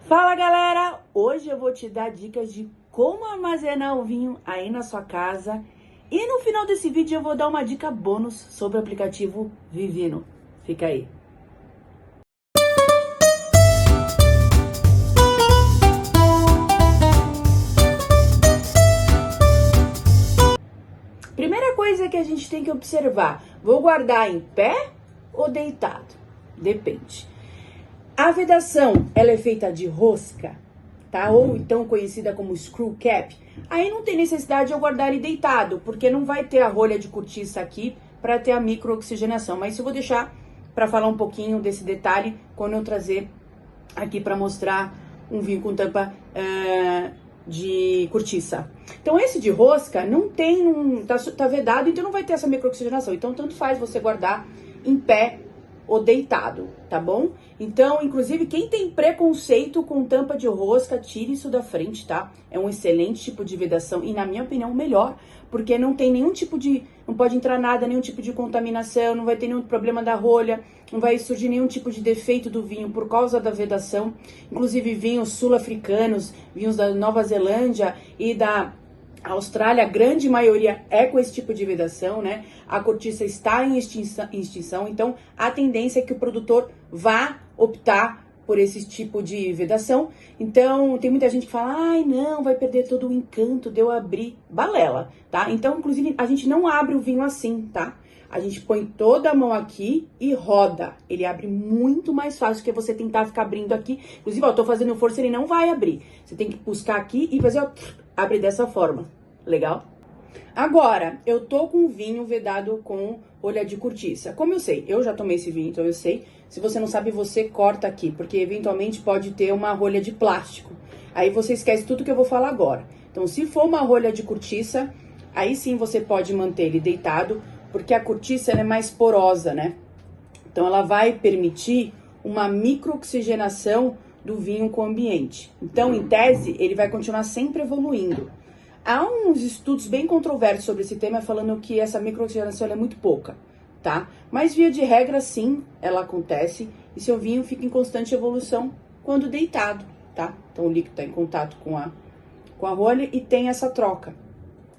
Fala galera, hoje eu vou te dar dicas de como armazenar o vinho aí na sua casa e no final desse vídeo eu vou dar uma dica bônus sobre o aplicativo Vivino. Fica aí. Primeira coisa que a gente tem que observar, vou guardar em pé ou deitado? Depende. A vedação, ela é feita de rosca, tá? Ou então conhecida como screw cap. Aí não tem necessidade de eu guardar ele deitado, porque não vai ter a rolha de cortiça aqui para ter a microoxigenação. Mas isso eu vou deixar para falar um pouquinho desse detalhe quando eu trazer aqui para mostrar um vinho com tampa de cortiça. Então esse de rosca não tem, tá vedado, então não vai ter essa microoxigenação. Então tanto faz você guardar em pé ou deitado, tá bom? Então, inclusive, quem tem preconceito com tampa de rosca, tire isso da frente, tá? É um excelente tipo de vedação e, na minha opinião, o melhor, porque não tem nenhum tipo de, não pode entrar nada, nenhum tipo de contaminação, não vai ter nenhum problema da rolha, não vai surgir nenhum tipo de defeito do vinho por causa da vedação. Inclusive, vinhos sul-africanos, vinhos da Nova Zelândia e da Austrália, a grande maioria é com esse tipo de vedação, né? A cortiça está em extinção, então a tendência é que o produtor vá optar por esse tipo de vedação. Então, tem muita gente que fala, ai, não, vai perder todo o encanto de eu abrir. Balela, tá? Então, inclusive, a gente não abre o vinho assim, tá? A gente põe toda a mão aqui e roda. Ele abre muito mais fácil que você tentar ficar abrindo aqui. Inclusive, ó, eu tô fazendo força, ele não vai abrir. Você tem que buscar aqui e fazer, ó, abre dessa forma. Legal? Agora, eu tô com vinho vedado com rolha de cortiça. Como eu sei? Eu já tomei esse vinho, então eu sei. Se você não sabe, você corta aqui, porque eventualmente pode ter uma rolha de plástico. Aí você esquece tudo que eu vou falar agora. Então, se for uma rolha de cortiça, aí sim você pode manter ele deitado, porque a cortiça ela é mais porosa, né? Então, ela vai permitir uma microoxigenação do vinho com o ambiente. Então, em tese, ele vai continuar sempre evoluindo. Há uns estudos bem controversos sobre esse tema, falando que essa microoxigenação é muito pouca, tá? Mas, via de regra, sim, ela acontece e seu vinho fica em constante evolução quando deitado, tá? Então, o líquido está em contato com a rolha e tem essa troca.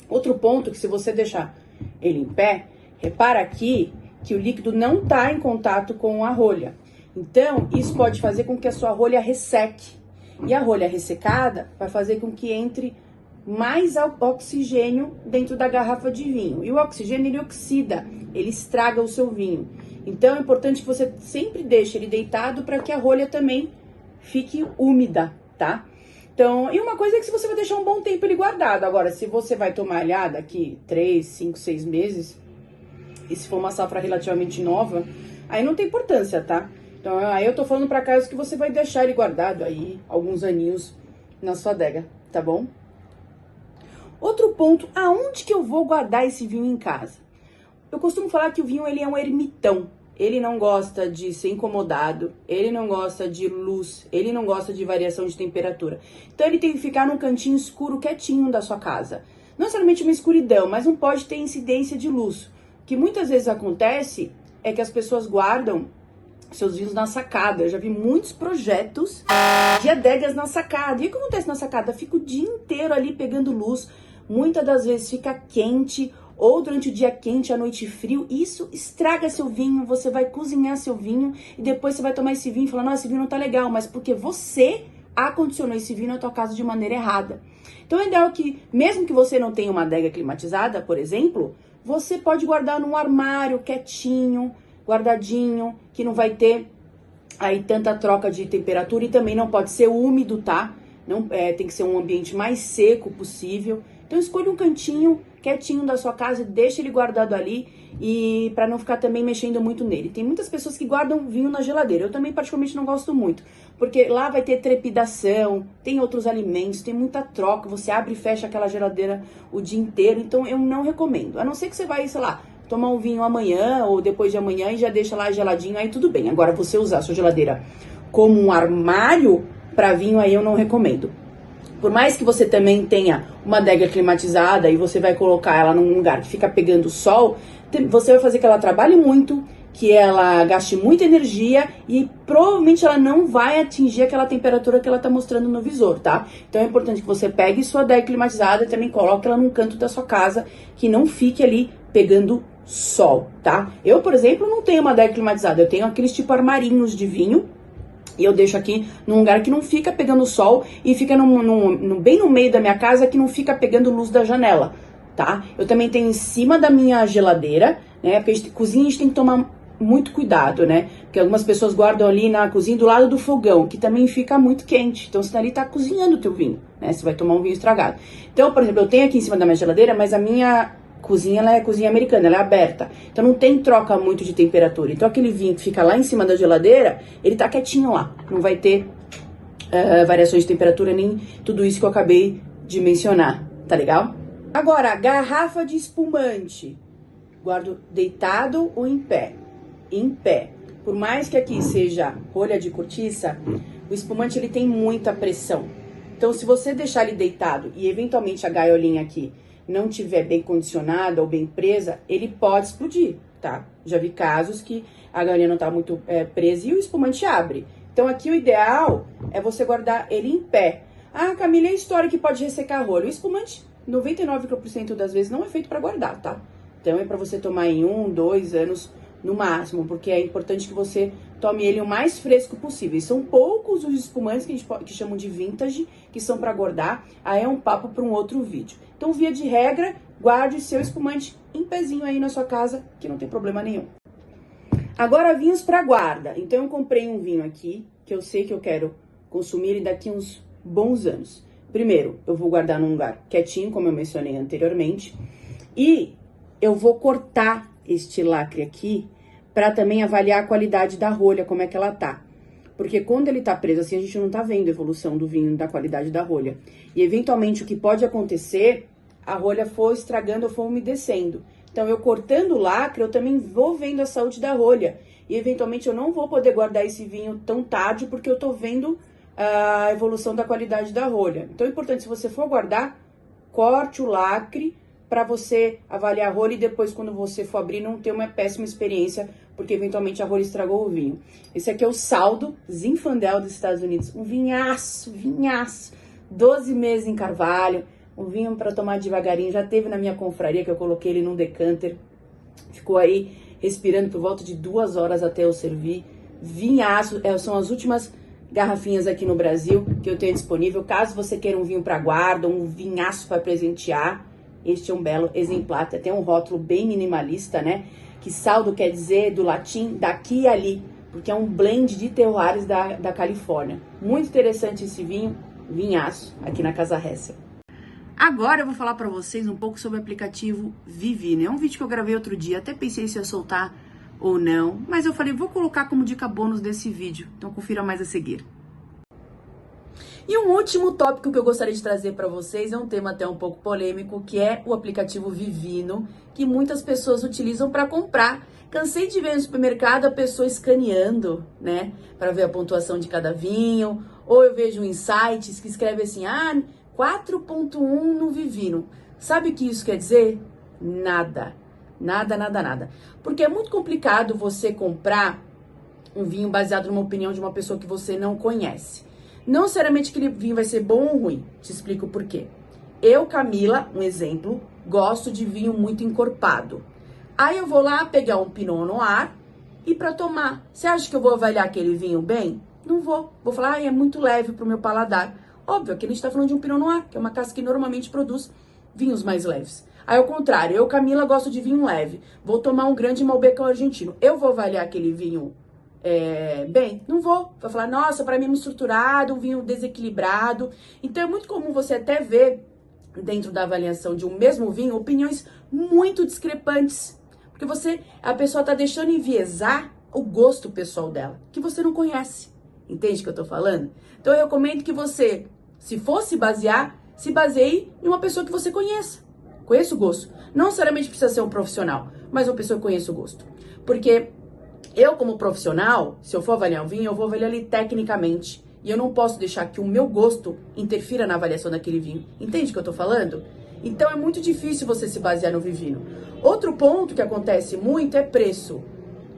Outro ponto que se você deixar ele em pé, repara aqui que o líquido não está em contato com a rolha. Então, isso pode fazer com que a sua rolha resseque. E a rolha ressecada vai fazer com que entre mais oxigênio dentro da garrafa de vinho. E o oxigênio, ele oxida, ele estraga o seu vinho. Então, é importante que você sempre deixe ele deitado para que a rolha também fique úmida, tá? Então, e uma coisa é que se você vai deixar um bom tempo ele guardado. Agora, se você vai tomar daqui 3, 5, 6 meses, e se for uma safra relativamente nova, aí não tem importância, tá? Então, aí eu tô falando para casos que você vai deixar ele guardado aí alguns aninhos na sua adega, tá bom? Outro ponto, aonde que eu vou guardar esse vinho em casa? Eu costumo falar que o vinho ele é um ermitão. Ele não gosta de ser incomodado, ele não gosta de luz, ele não gosta de variação de temperatura. Então ele tem que ficar num cantinho escuro, quietinho da sua casa. Não necessariamente uma escuridão, mas não pode ter incidência de luz. O que muitas vezes acontece é que as pessoas guardam seus vinhos na sacada. Eu já vi muitos projetos de adegas na sacada. E o que acontece na sacada? Fica o dia inteiro ali pegando luz. Muitas das vezes fica quente, ou durante o dia quente, à noite frio. Isso estraga seu vinho, você vai cozinhar seu vinho e depois você vai tomar esse vinho e falar, nossa, esse vinho não tá legal, mas porque você acondicionou esse vinho na tua casa de maneira errada. Então é ideal que, mesmo que você não tenha uma adega climatizada, por exemplo, você pode guardar num armário quietinho, guardadinho, que não vai ter aí tanta troca de temperatura e também não pode ser úmido, tá? Não, tem que ser um ambiente mais seco possível. Então escolha um cantinho quietinho da sua casa, deixa ele guardado ali e para não ficar também mexendo muito nele. Tem muitas pessoas que guardam vinho na geladeira. Eu também particularmente não gosto muito, porque lá vai ter trepidação, tem outros alimentos, tem muita troca, você abre e fecha aquela geladeira o dia inteiro, então eu não recomendo. A não ser que você vai, sei lá, tomar um vinho amanhã ou depois de amanhã e já deixa lá geladinho, aí tudo bem. Agora você usar a sua geladeira como um armário para vinho, aí eu não recomendo. Por mais que você também tenha uma adega climatizada e você vai colocar ela num lugar que fica pegando sol, você vai fazer que ela trabalhe muito que ela gaste muita energia e provavelmente ela não vai atingir aquela temperatura que ela tá mostrando no visor, tá? Então é importante que você pegue sua adega climatizada e também coloque ela num canto da sua casa, que não fique ali pegando sol, tá? Eu, por exemplo, não tenho uma adega climatizada, eu tenho aqueles tipo armarinhos de vinho, e eu deixo aqui num lugar que não fica pegando sol e fica bem no meio da minha casa, que não fica pegando luz da janela, tá? Eu também tenho em cima da minha geladeira, né? Porque cozinha a gente tem que tomar muito cuidado, né? Porque algumas pessoas guardam ali na cozinha do lado do fogão, que também fica muito quente. Então você ali tá cozinhando o teu vinho, né? Você vai tomar um vinho estragado. Então, por exemplo, eu tenho aqui em cima da minha geladeira, mas a minha cozinha, ela é cozinha americana, ela é aberta. Então não tem troca muito de temperatura. Então aquele vinho que fica lá em cima da geladeira, ele tá quietinho lá. Não vai ter variações de temperatura, nem tudo isso que eu acabei de mencionar. Tá legal? Agora, garrafa de espumante. Guardo deitado ou em pé? Em pé. Por mais que aqui seja rolha de cortiça, o espumante ele tem muita pressão. Então se você deixar ele deitado e eventualmente a gaiolinha aqui não tiver bem condicionada ou bem presa, ele pode explodir, tá? Já vi casos que a galinha não tá muito presa e o espumante abre. Então aqui o ideal é você guardar ele em pé. Ah, Camila, é a história que pode ressecar a rolha. O espumante, 99% das vezes, não é feito para guardar, tá? Então é para você tomar em 1, 2 anos no máximo, porque é importante que você tome ele o mais fresco possível. E são poucos os espumantes que chamam de vintage, que são para guardar. Aí é um papo para um outro vídeo. Então, via de regra, guarde seu espumante em pezinho aí na sua casa, que não tem problema nenhum. Agora, vinhos para guarda. Então, eu comprei um vinho aqui, que eu sei que eu quero consumir ele daqui uns bons anos. Primeiro, eu vou guardar num lugar quietinho, como eu mencionei anteriormente. E eu vou cortar este lacre aqui para também avaliar a qualidade da rolha, como é que ela tá. Porque quando ele tá preso assim, a gente não tá vendo a evolução do vinho, da qualidade da rolha. E eventualmente o que pode acontecer, a rolha for estragando ou for umedecendo. Então eu cortando o lacre, eu também vou vendo a saúde da rolha. E eventualmente eu não vou poder guardar esse vinho tão tarde, porque eu tô vendo a evolução da qualidade da rolha. Então é importante, se você for guardar, corte o lacre para você avaliar a rolha e depois, quando você for abrir, não ter uma péssima experiência, porque eventualmente a rolha estragou o vinho. Esse aqui é o Saldo Zinfandel dos Estados Unidos. Um vinhaço, vinhaço. 12 meses em carvalho. Um vinho para tomar devagarinho. Já teve na minha confraria, que eu coloquei ele num decanter. Ficou aí respirando por volta de 2 horas até eu servir. Vinhaço. São as últimas garrafinhas aqui no Brasil que eu tenho disponível. Caso você queira um vinho para guarda, um vinhaço para presentear, este é um belo exemplar. Tem um rótulo bem minimalista, né? Que saldo quer dizer, do latim, daqui e ali, porque é um blend de terroirs da Califórnia. Muito interessante esse vinho, vinhaço, aqui na Casa Hessel. Agora eu vou falar para vocês um pouco sobre o aplicativo Vivino. É um vídeo que eu gravei outro dia, até pensei se ia soltar ou não, mas eu falei, vou colocar como dica bônus desse vídeo, então confira mais a seguir. E um último tópico que eu gostaria de trazer para vocês é um tema até um pouco polêmico, que é o aplicativo Vivino, que muitas pessoas utilizam para comprar. Cansei de ver no supermercado a pessoa escaneando, né, para ver a pontuação de cada vinho, ou eu vejo em sites que escreve assim, 4.1 no Vivino. Sabe o que isso quer dizer? Nada. Nada, nada, nada. Porque é muito complicado você comprar um vinho baseado numa opinião de uma pessoa que você não conhece. Não necessariamente aquele vinho vai ser bom ou ruim. Te explico por quê. Eu, Camila, um exemplo, gosto de vinho muito encorpado. Aí eu vou lá pegar um Pinot Noir e para tomar. Você acha que eu vou avaliar aquele vinho bem? Não vou. Vou falar, é muito leve pro meu paladar. Óbvio que a gente tá falando de um Pinot Noir, que é uma casca que normalmente produz vinhos mais leves. Aí, ao contrário, eu, Camila, gosto de vinho leve. Vou tomar um grande Malbec argentino. Eu vou avaliar aquele vinho bem? Não vou. Vou falar, nossa, para mim é muito estruturado, um vinho desequilibrado. Então, é muito comum você até ver, dentro da avaliação de um mesmo vinho, opiniões muito discrepantes. Porque a pessoa tá deixando enviesar o gosto pessoal dela, que você não conhece. Entende o que eu tô falando? Então, eu recomendo que você, se for se basear, se baseie em uma pessoa que você conheça. Conheça o gosto. Não necessariamente precisa ser um profissional, mas uma pessoa que conheça o gosto. Porque eu, como profissional, se eu for avaliar um vinho, eu vou avaliar ele tecnicamente. E eu não posso deixar que o meu gosto interfira na avaliação daquele vinho. Entende o que eu tô falando? Então, é muito difícil você se basear no Vivino. Outro ponto que acontece muito é preço.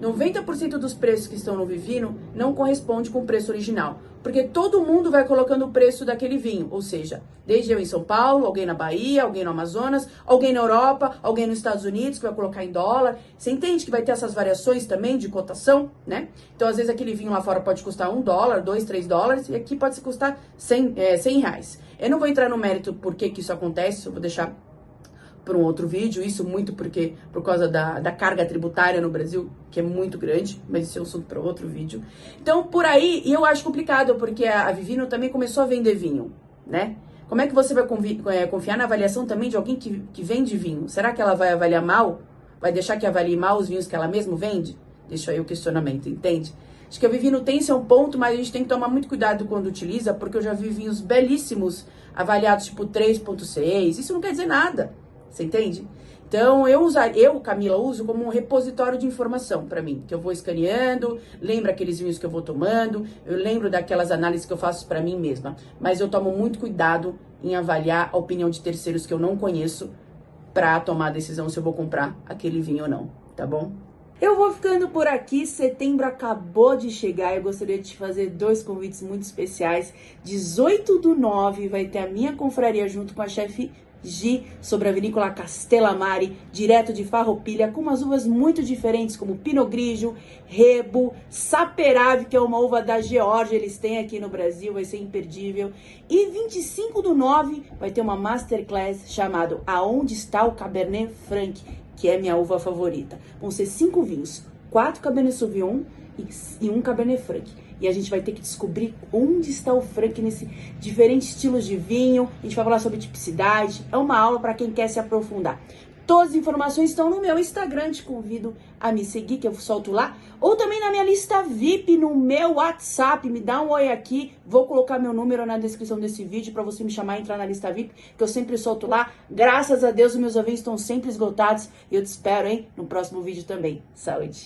90% dos preços que estão no Vivino não corresponde com o preço original, porque todo mundo vai colocando o preço daquele vinho, ou seja, desde eu em São Paulo, alguém na Bahia, alguém no Amazonas, alguém na Europa, alguém nos Estados Unidos que vai colocar em dólar. Você entende que vai ter essas variações também de cotação, né? Então, às vezes, aquele vinho lá fora pode custar $1, $2, $3, e aqui pode custar 100 reais. Eu não vou entrar no mérito por que isso acontece, eu vou deixar para um outro vídeo, isso muito por causa da carga tributária no Brasil, que é muito grande, mas isso é um assunto para outro vídeo. Então, por aí, e eu acho complicado, porque a Vivino também começou a vender vinho, né? Como é que você vai confiar na avaliação também de alguém que vende vinho? Será que ela vai avaliar mal? Vai deixar que avalie mal os vinhos que ela mesma vende? Deixa aí o questionamento, entende? Acho que a Vivino tem seu ponto, mas a gente tem que tomar muito cuidado quando utiliza, porque eu já vi vinhos belíssimos avaliados tipo 3.6, isso não quer dizer nada. Você entende? Então, Camila, uso como um repositório de informação para mim, que eu vou escaneando, lembro aqueles vinhos que eu vou tomando, eu lembro daquelas análises que eu faço para mim mesma. Mas eu tomo muito cuidado em avaliar a opinião de terceiros que eu não conheço para tomar a decisão se eu vou comprar aquele vinho ou não, tá bom? Eu vou ficando por aqui, setembro acabou de chegar, eu gostaria de te fazer 2 convites muito especiais. 18/9 vai ter a minha confraria junto com a chefe Gi, sobre a vinícola Castellamare, direto de Farroupilha, com umas uvas muito diferentes, como Pinot Grigio, Rebo, Saperavi, que é uma uva da Geórgia, eles têm aqui no Brasil, vai ser imperdível. E 25/9 vai ter uma masterclass chamado Aonde está o Cabernet Franc, que é minha uva favorita. Vão ser 5 vinhos, 4 Cabernet Sauvignon e 1 Cabernet Franc. E a gente vai ter que descobrir onde está o Franc nesse diferentes estilos de vinho. A gente vai falar sobre tipicidade. É uma aula para quem quer se aprofundar. Todas as informações estão no meu Instagram. Te convido a me seguir, que eu solto lá. Ou também na minha lista VIP, no meu WhatsApp. Me dá um oi aqui. Vou colocar meu número na descrição desse vídeo para você me chamar e entrar na lista VIP, que eu sempre solto lá. Graças a Deus, os meus eventos estão sempre esgotados. E eu te espero, hein, no próximo vídeo também. Saúde!